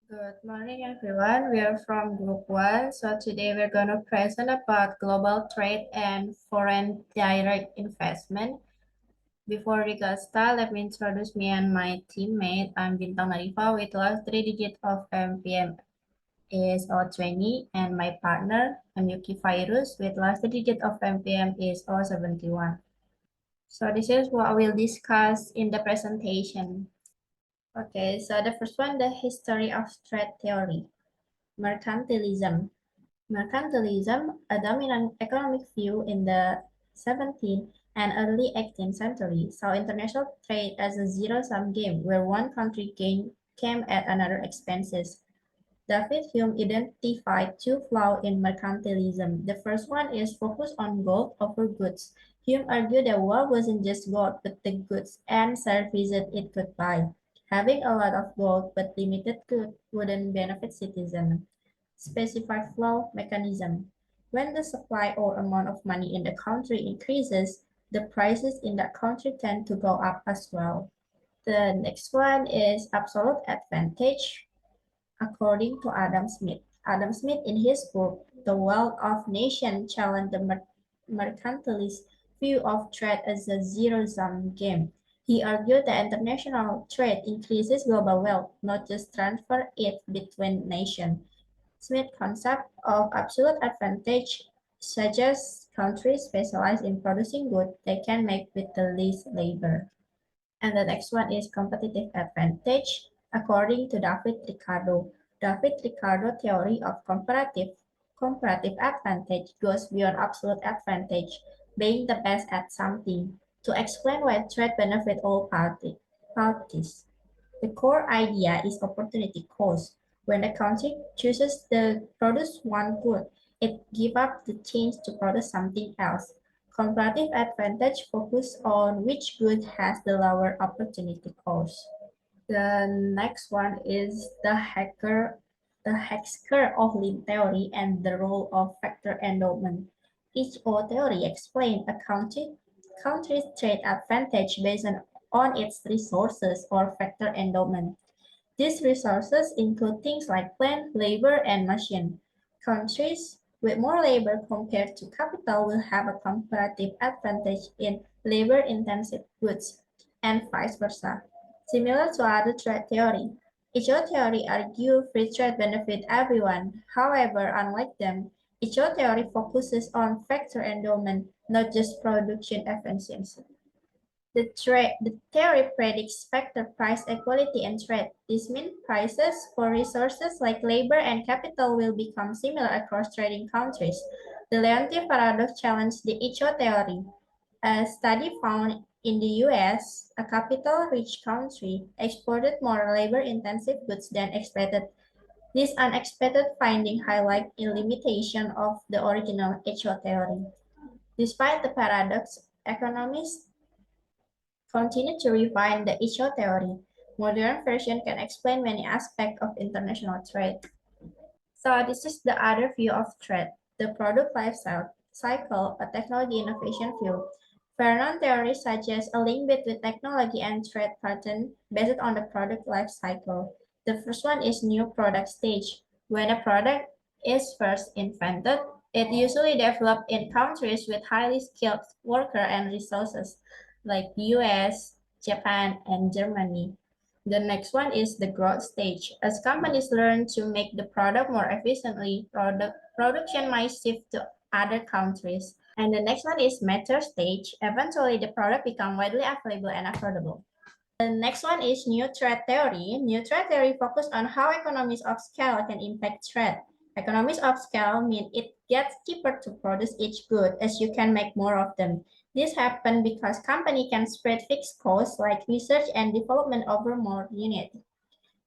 Good morning, everyone. We are from Group 1. So today we're going to present about global trade and foreign direct investment. Before we get started, let me introduce me and my teammate. I'm Bintang Nadhiva with last three digits of MPM is O20, and my partner, I'm Yuki Fairuuz with last three digits of MPM is O71. So this is what we'll discuss in the presentation. Okay, so the first one, the history of trade theory. Mercantilism. Mercantilism, a dominant economic view in the 17th and early 18th century, saw international trade as a zero-sum game where one country gain came at another expenses. David Hume identified two flaws in mercantilism. The first one is focus on gold over goods. Hume argued that wealth wasn't just gold, but the goods and services it could buy. Having a lot of gold but limited goods wouldn't benefit citizens. Specified flow mechanism. When the supply or amount of money in the country increases, the prices in that country tend to go up as well. The next one is absolute advantage, according to Adam Smith. Adam Smith, in his book, The Wealth of Nations, challenged the mercantilist view of trade as a zero-sum game. He argued that international trade increases global wealth, not just transfer it between nations. Smith's concept of absolute advantage suggests countries specialize in producing goods they can make with the least labor. And the next one is competitive advantage, according to David Ricardo. David Ricardo theory of comparative advantage goes beyond absolute advantage, being the best at something, to explain why trade benefit all parties. The core idea is opportunity cost. When a country chooses to produce one good, it gives up the chance to produce something else. Comparative advantage focus on which good has the lower opportunity cost. The next one is the Hesker-Ohlin theory and the role of factor endowment. Each O theory explains a country's trade advantage based on its resources or factor endowment. These resources include things like land, labor, and machine. Countries with more labor compared to capital will have a comparative advantage in labor-intensive goods, and vice versa. Similar to other trade theory, Icho theory argues free trade benefits everyone. However, unlike them, Icho theory focuses on factor endowment, not just production efficiency. The theory predicts factor price equality and trade. This means prices for resources like labor and capital will become similar across trading countries. The Leontief paradox challenged the Icho theory. A study found in the US, a capital-rich country exported more labor-intensive goods than expected. This unexpected finding highlights a limitation of the original Icho theory. Despite the paradox, economists continue to refine the issue theory. Modern version can explain many aspects of international trade. So this is the other view of trade, the product life cycle, a technology innovation view. Vernon theory suggests a link between technology and trade pattern based on the product life cycle. The first one is new product stage. When a product is first invented, it usually developed in countries with highly skilled worker and resources like US, Japan, and Germany. The next one is the growth stage. As companies learn to make the product more efficiently, production might shift to other countries. And the next one is mature stage. Eventually, the product becomes widely available and affordable. The next one is new trade theory. New trade theory focuses on how economies of scale can impact trade. Economies of scale mean it gets cheaper to produce each good as you can make more of them. This happens because company can spread fixed costs like research and development over more units.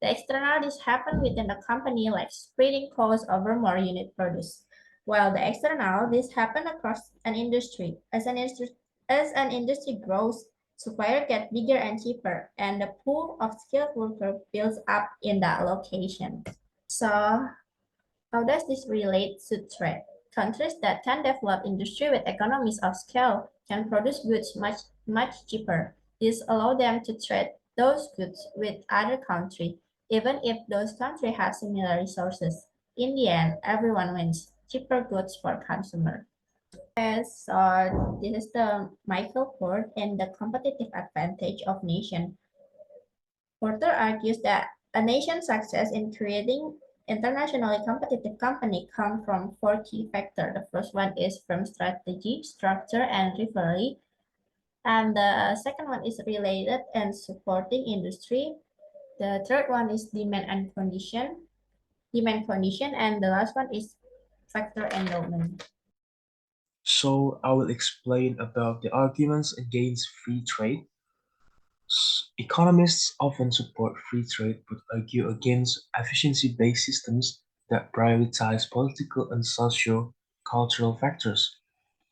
The externalities happen within the company like spreading costs over more unit produced. While the external, this happen across an industry. As an industry grows, suppliers get bigger and cheaper, and the pool of skilled workers builds up in that location. So how does this relate to trade? Countries that can develop industry with economies of scale can produce goods much cheaper. This allows them to trade those goods with other countries. even if those countries have similar resources. In the end, everyone wins. Cheaper goods for consumer. Yes, this is the Michael Ford and the competitive advantage of nation. Porter argues that a nation's success in creating internationally competitive company come from four key factors. The first one is firm strategy, structure, and rivalry. And the second one is related and supporting industry. The third one is demand condition, and the last one is factor endowment. So I will explain about the arguments against free trade. Economists often support free trade but argue against efficiency-based systems that prioritize political and socio-cultural factors,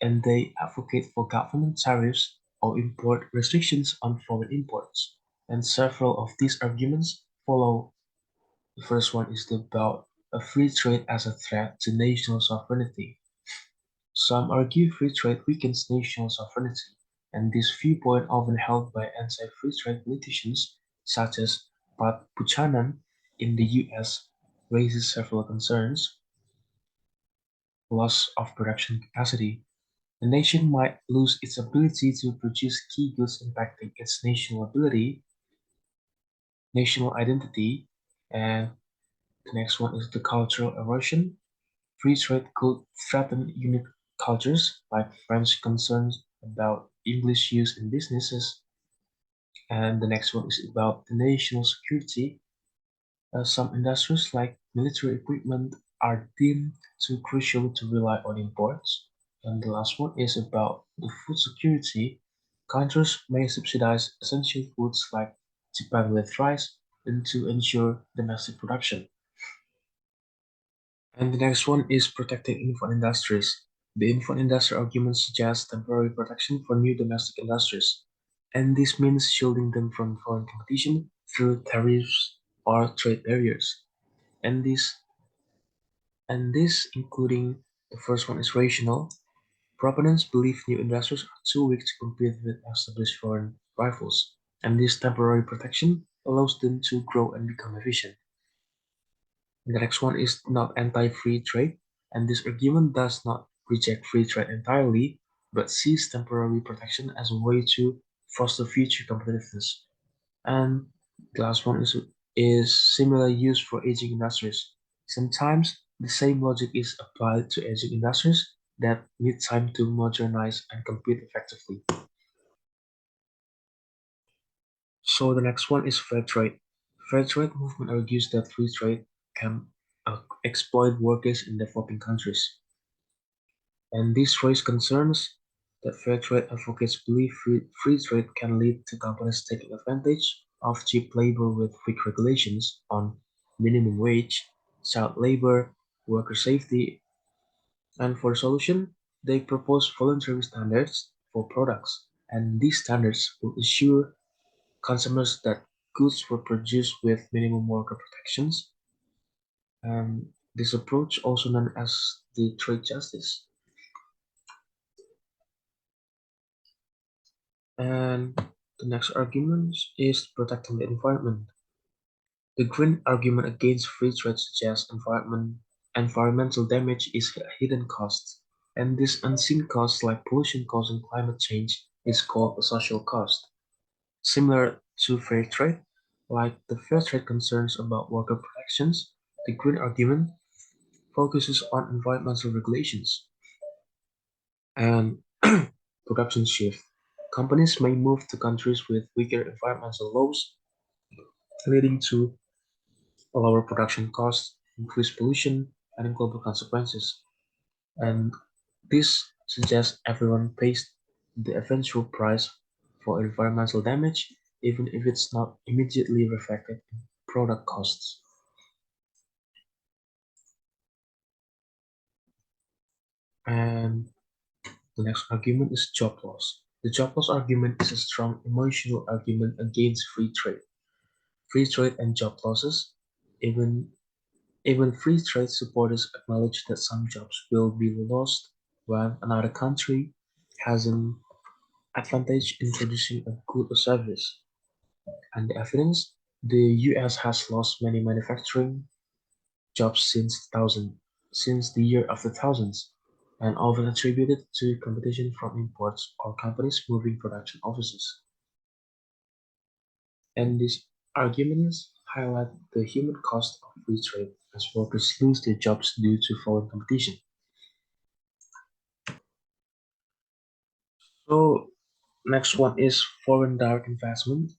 and they advocate for government tariffs or import restrictions on foreign imports. And several of these arguments follow. The first one is about a free trade as a threat to national sovereignty. Some argue free trade weakens national sovereignty, and this viewpoint, often held by anti-free trade politicians such as Pat Buchanan in the US, raises several concerns: loss of production capacity. The nation might lose its ability to produce key goods impacting its national identity, and the next one is the cultural erosion. Free trade could threaten unique cultures, like French concerns about English use in businesses. And the next one is about the national security. Some industries, like military equipment, are deemed too crucial to rely on imports. And the last one is about the food security. Countries may subsidize essential foods like Japan with rice and to ensure domestic production. And the next one is protecting infant industries. The infant industry argument suggests temporary protection for new domestic industries, and this means shielding them from foreign competition through tariffs or trade barriers. And this including the first one is rational. Proponents believe new industries are too weak to compete with established foreign rivals, and this temporary protection allows them to grow and become efficient. The next one is not anti-free trade, and this argument does not reject free trade entirely, but sees temporary protection as a way to foster future competitiveness. And the last one is similar use for aging industries. Sometimes the same logic is applied to aging industries that need time to modernize and compete effectively. So the next one is fair trade. Fair trade movement argues that free trade can exploit workers in developing countries, and this raises concerns that fair trade advocates believe free trade can lead to companies taking advantage of cheap labor with weak regulations on minimum wage, child labor, worker safety, and for a solution, they propose voluntary standards for products, and these standards will ensure consumers that goods were produced with minimum worker protections. This approach, also known as the trade justice, and the next argument is protecting the environment. The green argument against free trade suggests environmental damage is a hidden cost, and this unseen cost, like pollution causing climate change, is called a social cost. Similar to fair trade, like the fair trade concerns about worker protections, the green argument focuses on environmental regulations and production shift. Companies may move to countries with weaker environmental laws, leading to lower production costs, increased pollution, and global consequences. And this suggests everyone pays the eventual price for environmental damage, even if it's not immediately reflected in product costs. And the next argument is job loss. The job loss argument is a strong emotional argument against free trade. Free trade and job losses, even even free trade supporters acknowledge that some jobs will be lost when another country has an advantage in producing a good or service. And the evidence The US has lost many manufacturing jobs since the year of the thousands, and often attributed to competition from imports or companies moving production offices. And these arguments highlight the human cost of free trade as workers lose their jobs due to foreign competition. So next one is foreign direct investment.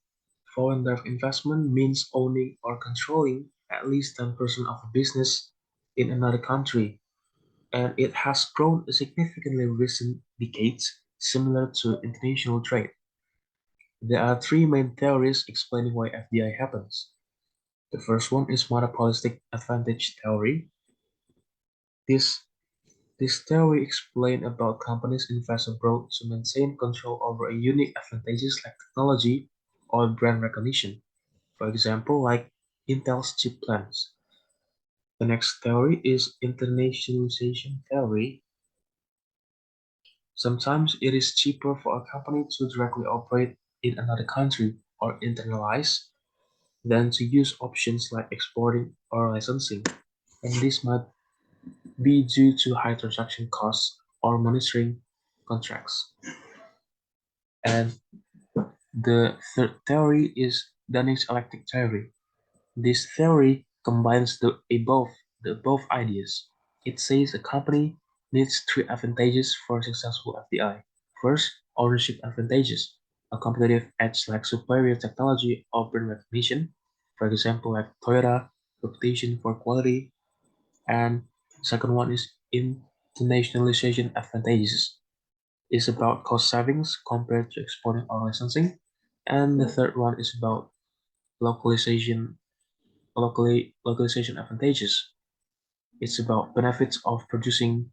Foreign direct investment means owning or controlling at least 10% of a business in another country, and it has grown significantly in recent decades, similar to international trade. There are three main theories explaining why FDI happens. The first one is monopolistic advantage theory. This this theory explains about companies invest abroad to maintain control over a unique advantages like technology or brand recognition. For example, like Intel's chip plants. The next theory is internationalization theory. Sometimes it is cheaper for a company to directly operate in another country or internalize than to use options like exporting or licensing, and this might be due to high transaction costs or monitoring contracts. And the third theory is Dunning's electric theory. This theory combines the above ideas. It says a company needs three advantages for successful FDI. First, ownership advantages, a competitive edge like superior technology or brand recognition, for example, like Toyota, reputation for quality, and second one is internationalization advantages. It's about cost savings compared to exporting or licensing, and the third one is about localization localization advantages. It's about benefits of producing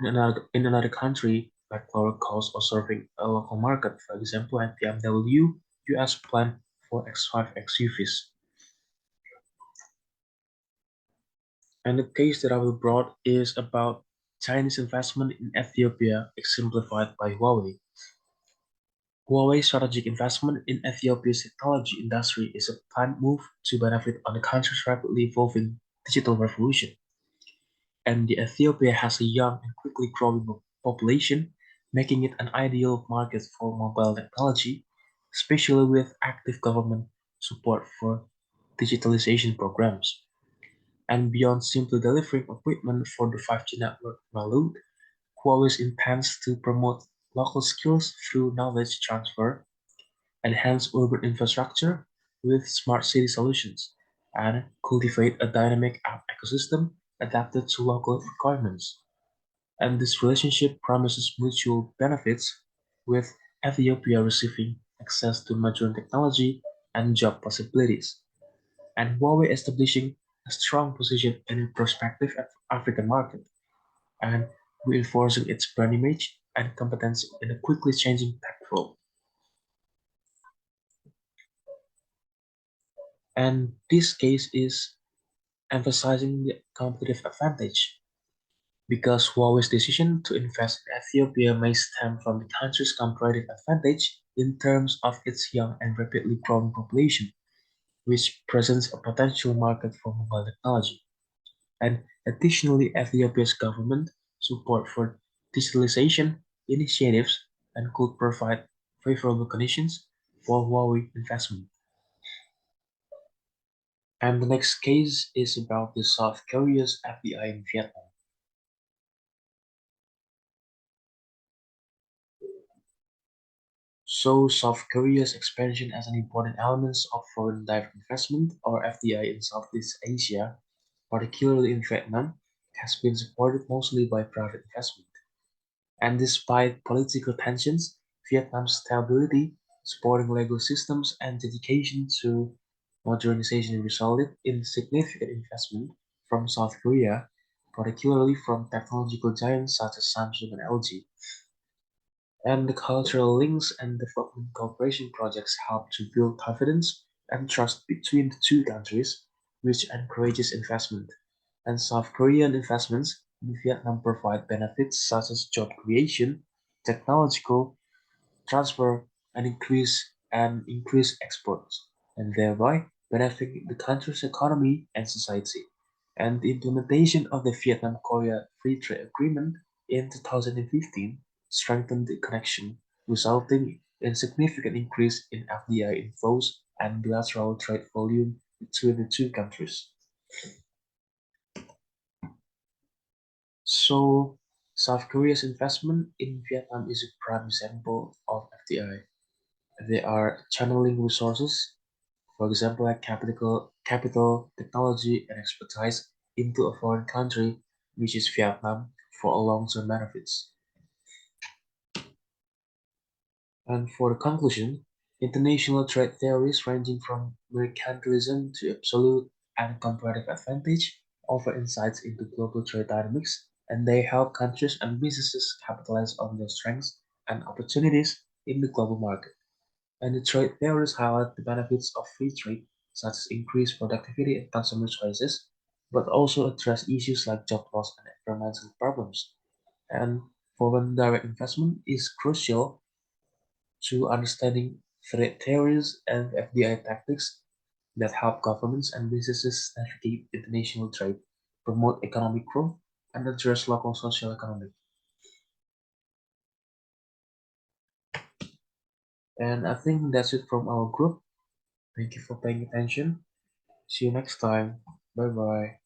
in another country, like lower cost or serving a local market. For example, at BMW US plant for X5 XUVs. And the case that I will brought is about Chinese investment in Ethiopia, exemplified by Huawei. Huawei's strategic investment in Ethiopia's technology industry is a planned move to benefit on the country's rapidly evolving digital revolution. And the Ethiopia has a young and quickly growing population, making it an ideal market for mobile technology, especially with active government support for digitalization programs. And beyond simply delivering equipment for the 5G network rollout, Huawei intends to promote local skills through knowledge transfer, enhance urban infrastructure with smart city solutions, and cultivate a dynamic app ecosystem adapted to local requirements. And this relationship promises mutual benefits, with Ethiopia receiving access to modern technology and job possibilities, and Huawei establishing a strong position in a prospective African market, and reinforcing its brand image and competence in a quickly changing tech world. And this case is emphasizing the competitive advantage, because Huawei's decision to invest in Ethiopia may stem from the country's comparative advantage in terms of its young and rapidly growing population, which presents a potential market for mobile technology. And additionally, Ethiopia's government support for digitalization initiatives and could provide favorable conditions for Huawei investment. And the next case is about the South Korea's FDI in Vietnam. So South Korea's expansion as an important element of foreign direct investment or FDI in Southeast Asia, particularly in Vietnam, has been supported mostly by private investment. And despite political tensions, Vietnam's stability, supporting legal systems, and dedication to modernization resulted in significant investment from South Korea, particularly from technological giants such as Samsung and LG. And the cultural links and development cooperation projects help to build confidence and trust between the two countries, which encourages investment. And South Korean investments in Vietnam provide benefits such as job creation, technological transfer, and increase exports, and thereby benefiting the country's economy and society. And the implementation of the Vietnam-Korea Free Trade Agreement in 2015 strengthened the connection, resulting in significant increase in FDI inflows and bilateral trade volume between the two countries. So, South Korea's investment in Vietnam is a prime example of FDI. They are channeling resources, for example, like capital, technology, and expertise into a foreign country, which is Vietnam, for a long-term benefits. And for the conclusion, international trade theories ranging from mercantilism to absolute and comparative advantage offer insights into global trade dynamics, and they help countries and businesses capitalize on their strengths and opportunities in the global market. And the trade theories highlight the benefits of free trade, such as increased productivity and consumer choices, but also address issues like job loss and environmental problems. And foreign direct investment is crucial to understanding trade theories and FDI tactics that help governments and businesses navigate international trade, promote economic growth, and address local social economic. And I think that's it from our group. Thank you for paying attention. See you next time. Bye bye.